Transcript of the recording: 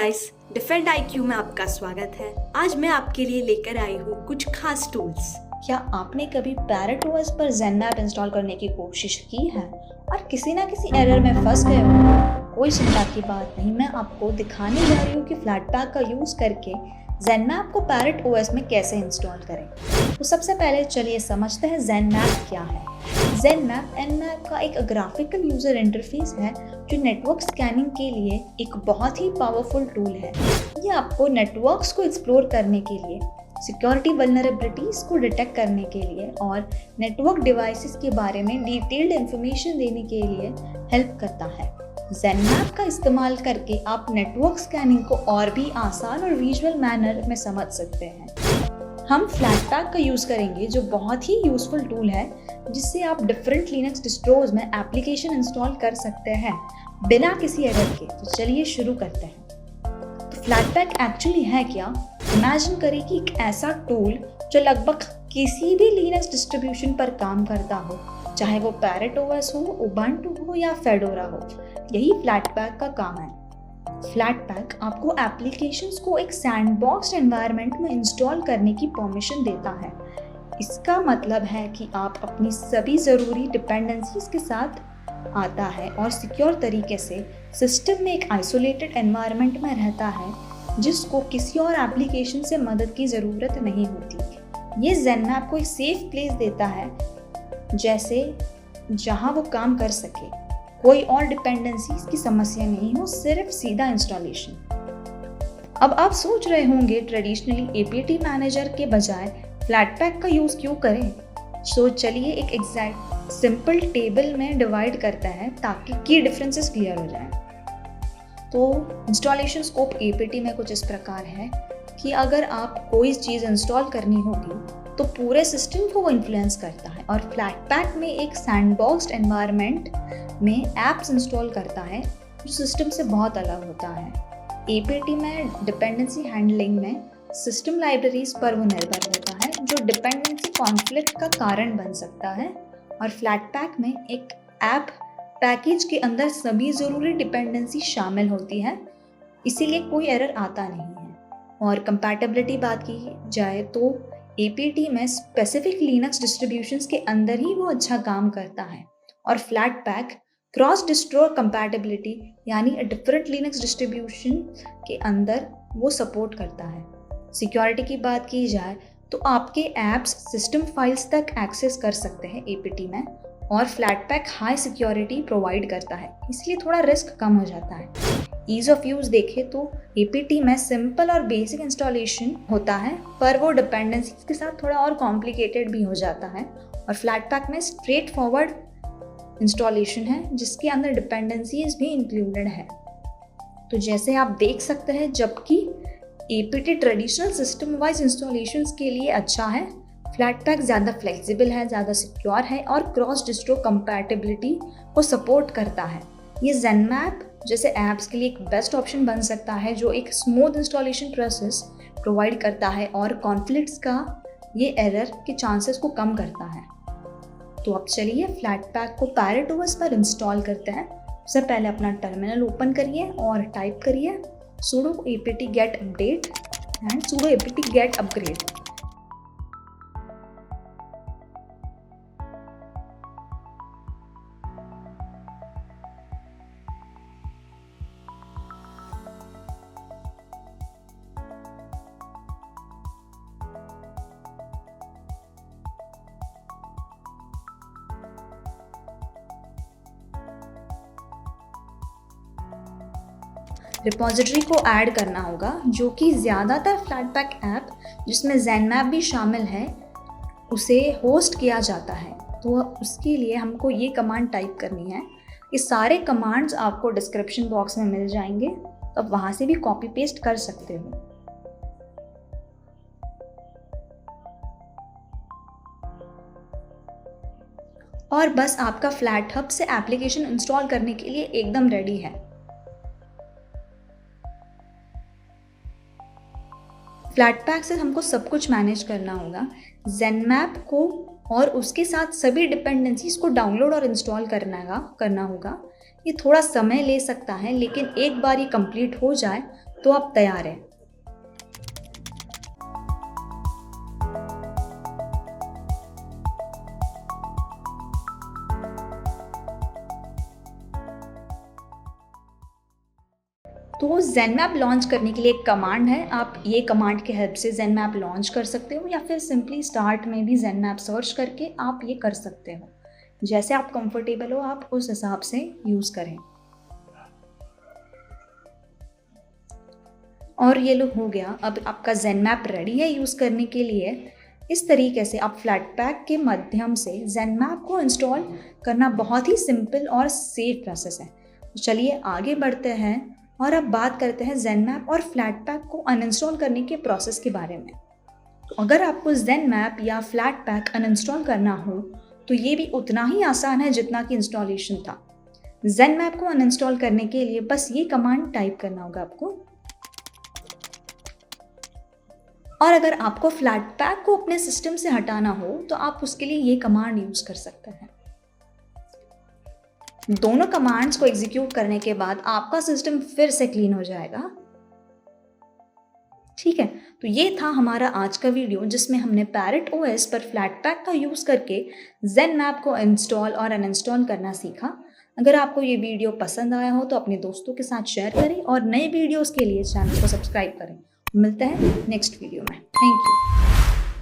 Guys, defend IQ में आपका स्वागत है। आज मैं आपके लिए लेकर आई हूँ कुछ खास टूल्स। क्या आपने कभी पैरेट ओएस पर ज़ेनमैप इंस्टॉल करने की कोशिश की है और किसी ना किसी एरर में फंस गए हो? कोई चिंता की बात नहीं, मैं आपको दिखाने जा रही हूँ कि फ्लैटपैक का यूज़ करके ज़ेनमैप को पैरेट ओएस में कैसे इंस्टॉल करें। तो सबसे पहले चलिए समझते हैं ज़ेनमैप क्या है। ज़ेनमैप एनमैप का एक ग्राफिकल यूज़र इंटरफेस है जो नेटवर्क स्कैनिंग के लिए एक बहुत ही पावरफुल टूल है। ये आपको नेटवर्क्स को एक्सप्लोर करने के लिए, सिक्योरिटी वल्नरेबिलिटीज को डिटेक्ट करने के लिए और नेटवर्क डिवाइसेस के बारे में डिटेल्ड इंफॉर्मेशन देने के लिए हेल्प करता है। ज़ेनमैप का इस्तेमाल करके आप नेटवर्क स्कैनिंग को और भी आसान और विजुअल मैनर में समझ सकते हैं। हम फ्लैटपैक का यूज़ करेंगे जो बहुत ही यूज़फुल टूल है जिससे आप डिफरेंट लिनक्स डिस्ट्रोज में एप्लीकेशन इंस्टॉल कर सकते हैं बिना किसी एरर के। तो चलिए शुरू करते हैं। तो फ्लैटपैक एक्चुअली है क्या? इमेजिन करें कि एक ऐसा टूल जो लगभग किसी भी लिनक्स डिस्ट्रीब्यूशन पर काम करता हो, चाहे वो पैरेट ओएस हो, उबंटू हो या फेडोरा हो। यही फ्लैटपैक का काम है। फ्लैटपैक आपको एप्लीकेशंस को एक सैंडबॉक्स्ड एनवायरनमेंट में इंस्टॉल करने की परमिशन देता है। इसका मतलब है कि आप अपनी सभी ज़रूरी डिपेंडेंसीज के साथ आता है और सिक्योर तरीके से सिस्टम में एक आइसोलेटेड एनवायरनमेंट में रहता है जिसको किसी और एप्लीकेशन से मदद की ज़रूरत नहीं होती। ये ज़ेनमैप को एक सेफ प्लेस देता है जैसे जहाँ वो काम कर सके, कोई और डिपेंडेंसीज की समस्या नहीं हो, सिर्फ सीधा इंस्टॉलेशन। अब आप सोच रहे होंगे ट्रेडिशनली एपीटी मैनेजर के बजाय फ्लैटपैक का यूज़ क्यों करें? तो चलिए एक एग्जैक्ट सिंपल टेबल में डिवाइड करते हैं ताकि की डिफरेंसेस क्लियर हो जाए। तो इंस्टॉलेशन स्कोप एपीटी में कुछ इस प्रकार है कि अगर आप कोई चीज़ इंस्टॉल करनी होगी तो पूरे सिस्टम को वो इन्फ्लुएंस करता है, और फ्लैटपैक में एक सैंडबॉक्स्ड एनवायरनमेंट में एप्स इंस्टॉल करता है जो सिस्टम से बहुत अलग होता है। एपीटी में डिपेंडेंसी हैंडलिंग में सिस्टम लाइब्रेरीज पर वो निर्भर होता है जो डिपेंडेंसी कॉन्फ्लिक्ट का कारण बन सकता है, और फ्लैटपैक में एक ऐप पैकेज के अंदर सभी ज़रूरी डिपेंडेंसी शामिल होती है, इसीलिए कोई एरर आता नहीं है। और कंपैटिबिलिटी बात की जाए तो एपीटी में स्पेसिफिक लिनक्स डिस्ट्रीब्यूशंस के अंदर ही वो अच्छा काम करता है, और फ्लैटपैक क्रॉस डिस्ट्रो कंपैटिबिलिटी यानी डिफरेंट लिनक्स डिस्ट्रीब्यूशन के अंदर वो सपोर्ट करता है। सिक्योरिटी की बात की जाए तो आपके ऐप्स सिस्टम फाइल्स तक एक्सेस कर सकते हैं एपीटी में, और फ्लैटपैक हाई सिक्योरिटी प्रोवाइड करता है, इसलिए थोड़ा रिस्क कम हो जाता है। ईज़ ऑफ यूज़ देखें तो एपीटी में सिंपल और बेसिक इंस्टॉलेशन होता है, पर वो डिपेंडेंसीज के साथ थोड़ा और कॉम्प्लिकेटेड भी हो जाता है, और फ्लैटपैक में स्ट्रेट फॉरवर्ड इंस्टॉलेशन है जिसके अंदर डिपेंडेंसीज भी इंक्लूडेड है। तो जैसे आप देख सकते हैं, जबकि APT traditional system wise installations के लिए अच्छा है, फ्लैटपैक ज़्यादा फ्लेक्सिबल है, ज़्यादा सिक्योर है और क्रॉस डिस्ट्रो कंपैटिबिलिटी को सपोर्ट करता है। ये ज़ेनमैप जैसे ऐप्स के लिए एक बेस्ट ऑप्शन बन सकता है जो एक स्मूथ इंस्टॉलेशन प्रोसेस प्रोवाइड करता है और कॉन्फ्लिक्ट्स का ये एरर के चांसेस को कम करता है। तो अब चलिए फ्लैटपैक को पैरेट ओएस पर इंस्टॉल करते हैं। सबसे पहले अपना टर्मिनल ओपन करिए और टाइप करिए sudo apt get update and sudo apt get upgrade। Repository को ऐड करना होगा जो कि ज़्यादातर फ्लैटपैक ऐप जिसमें ज़ेनमैप भी शामिल है उसे होस्ट किया जाता है। तो उसके लिए हमको ये कमांड टाइप करनी है। ये सारे कमांड्स आपको डिस्क्रिप्शन बॉक्स में मिल जाएंगे, तो आप वहाँ से भी कॉपी पेस्ट कर सकते हो। और बस आपका फ्लैट हब से एप्लीकेशन इंस्टॉल करने के लिए एकदम रेडी है। फ्लैटपैक से हमको सब कुछ मैनेज करना होगा। ज़ेनमैप को और उसके साथ सभी डिपेंडेंसीज को डाउनलोड और इंस्टॉल करना होगा। ये थोड़ा समय ले सकता है, लेकिन एक बार ये कंप्लीट हो जाए तो आप तैयार हैं। तो ज़ेनमैप लॉन्च करने के लिए एक कमांड है, आप ये कमांड के हेल्प से ज़ेनमैप लॉन्च कर सकते हो, या फिर सिंपली स्टार्ट में भी ज़ेनमैप सर्च करके आप ये कर सकते हो। जैसे आप कंफर्टेबल हो आप उस हिसाब से यूज़ करें। और ये लो हो गया, अब आपका ज़ेनमैप रेडी है यूज़ करने के लिए। इस तरीके से आप फ्लैटपैक के माध्यम से ज़ेनमैप को इंस्टॉल करना बहुत ही सिंपल और सेफ प्रोसेस है। तो चलिए आगे बढ़ते हैं और अब बात करते हैं ज़ेनमैप और फ्लैटपैक को अनइंस्टॉल करने के प्रोसेस के बारे में। तो अगर आपको ज़ेनमैप या फ्लैटपैक अनइंस्टॉल करना हो तो ये भी उतना ही आसान है जितना कि इंस्टॉलेशन था। ज़ेनमैप को अनइंस्टॉल करने के लिए बस ये कमांड टाइप करना होगा आपको। और अगर आपको फ्लैटपैक को अपने सिस्टम से हटाना हो तो आप उसके लिए ये कमांड यूज़ कर सकते हैं। दोनों कमांड्स को एग्जीक्यूट करने के बाद आपका सिस्टम फिर से क्लीन हो जाएगा। ठीक है, तो ये था हमारा आज का वीडियो जिसमें हमने पैरेट ओएस पर फ्लैटपैक का यूज़ करके ज़ेनमैप को इंस्टॉल और अनइंस्टॉल करना सीखा। अगर आपको ये वीडियो पसंद आया हो तो अपने दोस्तों के साथ शेयर करें और नए वीडियोस के लिए चैनल को सब्सक्राइब करें। मिलते हैं नेक्स्ट वीडियो में। Thank you.